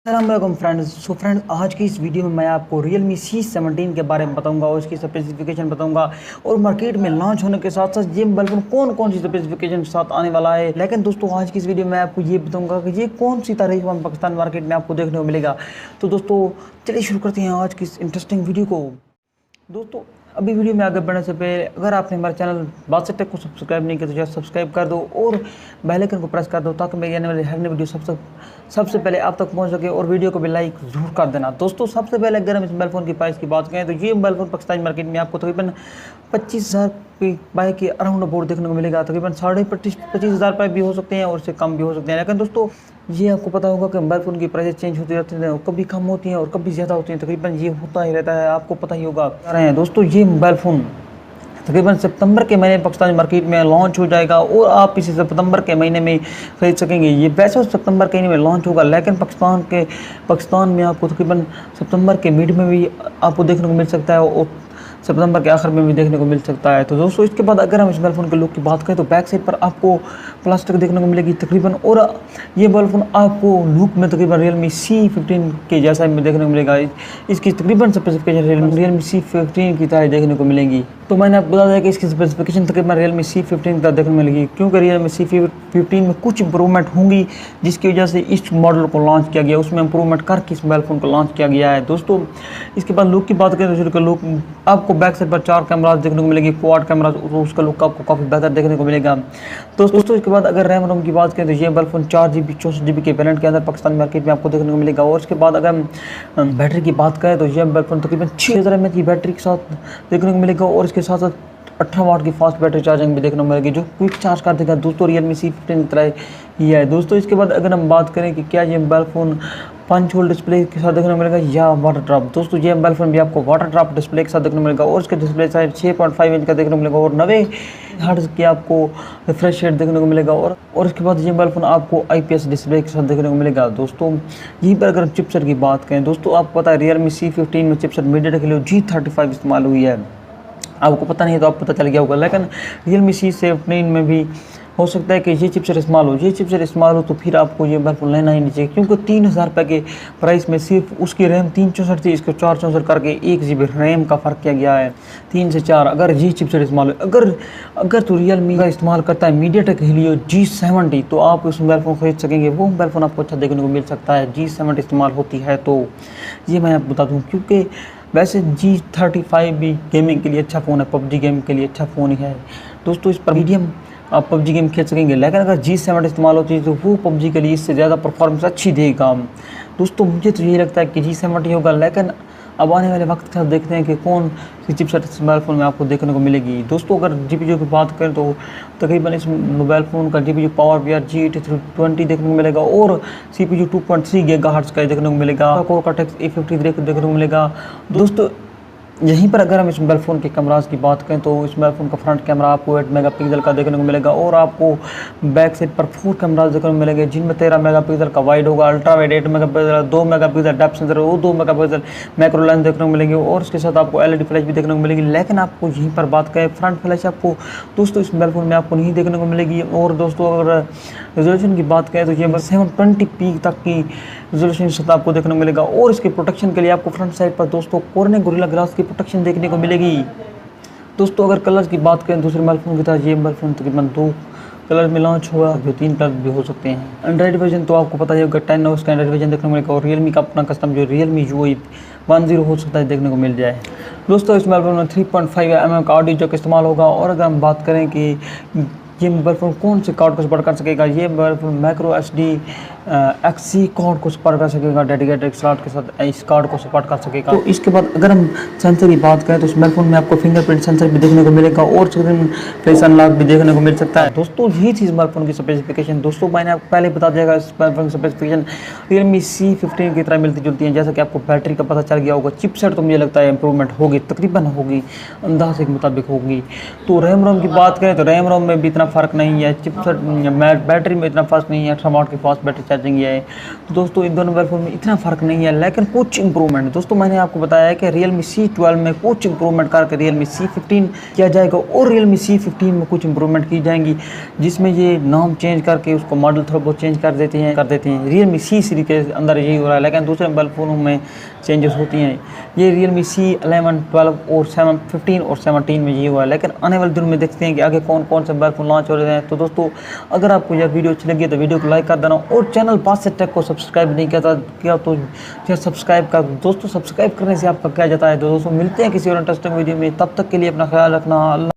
अस्सलाम friends. Friends, आज की इस वीडियो में मैं आपको Realme C17 के बारे में बताऊंगा और इसकी स्पेसिफिकेशन बताऊंगा और मार्केट में लॉन्च होने के साथ साथ ये मोबाइल फोन कौन कौन सी स्पेसिफिकेशन के साथ आने वाला है। लेकिन दोस्तों, आज की इस वीडियो में आपको ये बताऊंगा कि ये कौन सी तारीख में पाकिस्तान मार्केट में आपको देखने को मिलेगा। तो दोस्तों, चलिए शुरू करते हैं आज की इस इंटरेस्टिंग वीडियो को। दोस्तों, अभी वीडियो में आगे बढ़ने से पहले अगर आपने हमारे चैनल बासिttech को सब्सक्राइब नहीं किया तो जस्ट सब्सक्राइब कर दो और बेल आइकन को प्रेस कर दो ताकि मेरी आने वाली हर नई वीडियो सबसे पहले आप तक पहुंच सके और वीडियो को भी लाइक जरूर कर देना। दोस्तों, सबसे पहले अगर हम इस मोबाइल फ़ोन की प्राइस की बात करें तो ये मोबाइल फ़ोन पाकिस्तानी मार्केट में आपको तकरीबन 25,000 की बाइक के अराउंड अबाउट देखने को मिलेगा। तकरीबन 25,500 रुपये भी हो सकते हैं और उससे कम भी हो सकते हैं। लेकिन दोस्तों, ये आपको पता होगा कि मोबाइल फ़ोन की प्राइस चेंज होती रहती हैं, कभी कम होती हैं और कभी ज़्यादा होती हैं। तकरीबन ये होता ही रहता है, आपको पता ही होगा। दोस्तों, ये मोबाइल फ़ोन तकरीबन सितंबर के महीने पाकिस्तानी मार्केट में लॉन्च हो जाएगा और आप इसे सितंबर के महीने में खरीद सकेंगे। ये वैसे सितंबर के महीने में लॉन्च होगा, लेकिन पाकिस्तान में आपको तकरीबन सितंबर के मिड में भी आपको देखने को मिल सकता है और सितंबर के आखिर में भी देखने को मिल सकता है। तो दोस्तों, इसके बाद अगर हम इस मोबाइल फ़ोन के लुक की बात करें तो बैक साइड पर आपको प्लास्टिक देखने को मिलेगी तकरीबन, और ये मोबाइल फ़ोन आपको लुक में तकरीबन Realme C15 के जैसा में देखने को मिलेगा। इसकी तकरीबन स्पेसिफिकेशन Realme C15 की तरह देखने को मिलेंगी। तो मैंने आपको बता दिया कि इसकी स्पेसिफिकेशन तकरीबन Realme C15 की तरह देखने को मिलेगी, क्योंकि Realme C15 में कुछ इंप्रूवमेंट होंगी जिसकी वजह से इस मॉडल को लॉन्च किया गया, उसमें इंप्रूवमेंट करके इस मोबाइल फ़ोन को लॉन्च किया गया है। दोस्तों, इसके बाद लुक की बात करें तो लुक आपको बैक साइड पर 4 कैमराज देखने को मिलेगी, क्वाड कैमराज, उसका लुक आपको काफ़ी बेहतर देखने को मिलेगा। दोस्तों, इसके बाद अगर रैम रोम की बात करें तो ये मोबाइल फ़ोन 4GB 64GB के वेरिएंट के अंदर पाकिस्तान मार्केट में आपको देखने को मिलेगा। और इसके बाद अगर हम बैटरी की बात करें तो ये मोबाइल फ़ोन तकरीबन 6000 mAh की बैटरी के साथ देखने को मिलेगा और इसके साथ साथ 18 वाट की फास्ट बैटरी चार्जिंग भी देखने को मिलेगी जो क्विक चार्ज कर देगा। दोस्तों, Realme C15 की तरह ही है। दोस्तों, इसके बाद अगर हम बात करें कि क्या ये mobile phone punch hole display के साथ देखने को मिलेगा या वाटर ड्रॉप, दोस्तों ये मोबाइल फ़ोन भी आपको वाटर ड्रॉप डिस्प्ले के साथ देखने को मिलेगा और इसका डिस्प्ले साइज 6.5 इंच का देखने को मिलेगा और 90 हर्ट्ज की आपको रिफ्रेश रेट देखने को मिलेगा। और इसके बाद ये मोबाइल फ़ोन आपको IPS डिस्प्ले के साथ देखने को मिलेगा। दोस्तों, यहीं पर अगर हम चिपसेट की बात करें, दोस्तों आपको पता है Realme C15 में चिपसेट मीडियाटेक के लिए G35 इस्तेमाल हुई है। आपको पता नहीं है तो आप पता चल गया होगा, लेकिन Realme C17 में भी हो सकता है कि ये चिपसेट इस्तेमाल हो तो फिर आपको ये मोबाइल फ़ोन लेना ही नहीं चाहिए, क्योंकि 3,000 रुपये के प्राइस में सिर्फ उसकी रैम 364 थी, इसको 464 करके 1GB रैम का फ़र्क किया गया है, 3 से 4। अगर ये चिपसेट इस्तेमाल हो, अगर तो Realme का इस्तेमाल करता है मीडियाटेक Helio G70 तो आप उस मोबाइल फ़ोन खरीद सकेंगे। वो मोबाइल फ़ोन आपको अच्छा देखने को मिल सकता है G70 इस्तेमाल होती है तो। ये मैं आपको बता दूँ, क्योंकि वैसे G35 भी गेमिंग के लिए अच्छा फ़ोन है, PUBG गेम के लिए अच्छा फ़ोन ही है। दोस्तों, इस पर मीडियम आप PUBG गेम खेल सकेंगे, लेकिन अगर G70 इस्तेमाल होती है तो वो PUBG के लिए इससे ज़्यादा परफॉर्मेंस अच्छी देगा। दोस्तों, मुझे तो यही लगता है कि G70 होगा, लेकिन अब आने वाले वक्त के साथ देखते हैं कि कौन सी चिपसेट इस मोबाइल फ़ोन में आपको देखने को मिलेगी। दोस्तों, अगर GPU की बात करें तो तकरीबन इस मोबाइल फ़ोन का GPU पावर VR G8320 देखने को मिलेगा और CPU 2.3 GHz का देखने को मिलेगा, कोर Cortex A53 देखने को मिलेगा। दोस्तों, यहीं पर अगर हम इस मोबाइल फ़ोन के कैमरास की बात करें तो इस मोबाइल फ़ोन का फ्रंट कैमरा आपको 8 मेगापिक्सल का देखने को मिलेगा और आपको बैक साइड पर 4 कैमरास देखने को मिलेंगे, जिनमें 13 मेगापिक्सल का वाइड होगा, ultra wide 8 megapixel, 2 megapixel depth sensor और 2 मेगापिक्सल मैक्रो लेंस देखने को मिलेंगे और इसके साथ आपको LED फ्लैश भी देखने को मिलेगी। लेकिन आपको यहीं पर बात करें फ्रंट फ्लैश आपको दोस्तों इस मोबाइल फ़ोन में आपको नहीं देखने को मिलेगी। और दोस्तों, अगर रेजोल्यूशन की बात करें तो ये 720p तक की रेजोल्यूशन के साथ आपको देखने को मिलेगा और इसके प्रोटेक्शन के लिए आपको फ्रंट साइड पर दोस्तों कॉर्निंग गोरिल्ला ग्लास की प्रोटेक्शन देखने को मिलेगी। दोस्तों, अगर कलर की बात करें दूसरे मोबाइल फ़ोन की तरह ये मोबाइल फ़ोन तकरीबन 2 कलर में लॉन्च हुआ, जो 3 कलर भी हो सकते हैं। एंड्रॉइड वर्जन तो आपको पता ही होगा 10 और उसका एंड्रॉइड वर्जन देखने को मिलेगा और Realme का अपना कस्टम जो Realme UI 10 हो सकता है देखने को मिल जाए। दोस्तों, इस मोबाइल फ़ोन में 3.5mm का ऑडियो जैक इस्तेमाल होगा और अगर हम बात करें कि ये मोबाइल फ़ोन कौन से कार्ड को सपोर्ट कर सकेगा, ये mobile phone micro SD XC card को सपोर्ट कर सकेगा, डेडिकेटेड स्लॉट के साथ इस कार्ड को सपोर्ट कर सकेगा। तो इसके बाद अगर हम सेंसर की बात करें तो इस मोबाइल फ़ोन में आपको फिंगरप्रिंट सेंसर भी देखने को मिलेगा और स्क्रीन फेस अनलॉक भी देखने को मिल सकता है। दोस्तों, यही थी इस मोबाइल फ़ोन की स्पेसिफिकेशन। दोस्तों, मैंने आपको पहले बता दिया इस मोबाइल फ़ोन की स्पेसिफिकेशन Realme C15 की तरह मिलती जुलती हैं। जैसा कि आपको बैटरी का पता चल गया होगा, चिपसेट तो मुझे लगता है इंप्रूवमेंट होगी, तकरीबन होगी, अंदाजे के मुताबिक होगी। तो रैम रोम की बात करें तो रैम रोम में भी इतना फ़र्क नहीं है, चिपसेट बैटरी में इतना फ़र्क नहीं है, 18 वाट की फास्ट बैटरी चार्जिंग ये है। तो दोस्तों इन दोनों मोबाइल फ़ोन में इतना फ़र्क नहीं है, लेकिन कुछ इंप्रूवमेंट दोस्तों मैंने आपको बताया है कि Realme C12 में कुछ इंप्रूवमेंट करके Realme C15 किया जाएगा और Realme C15 में कुछ इंप्रूवमेंट की जाएंगी, जिसमें ये नाम चेंज करके उसको मॉडल थोड़ा बहुत चेंज कर देते हैं Realme C सीरीज के अंदर यही हो रहा है, लेकिन दूसरे मोबाइल फ़ोनों में चेंजेस होती हैं। ये Realme C11, 12 और 15 और 17 में ये हुआ है, लेकिन आने वाले दिन में देखते हैं कि आगे कौन कौन से मोबाइल फ़ोन लॉन्च हो रहे हैं। तो दोस्तों अगर आपको यह वीडियो अच्छी लगी तो वीडियो को लाइक कर देना और चैनल बासित टेक को सब्सक्राइब नहीं किया तो फिर सब्सक्राइब कर दोस्तों। सब्सक्राइब करने से आपका क्या जाता है। तो दोस्तों मिलते हैं किसी और इंटरेस्टिंग वीडियो में, तब तक के लिए अपना ख्याल रखना।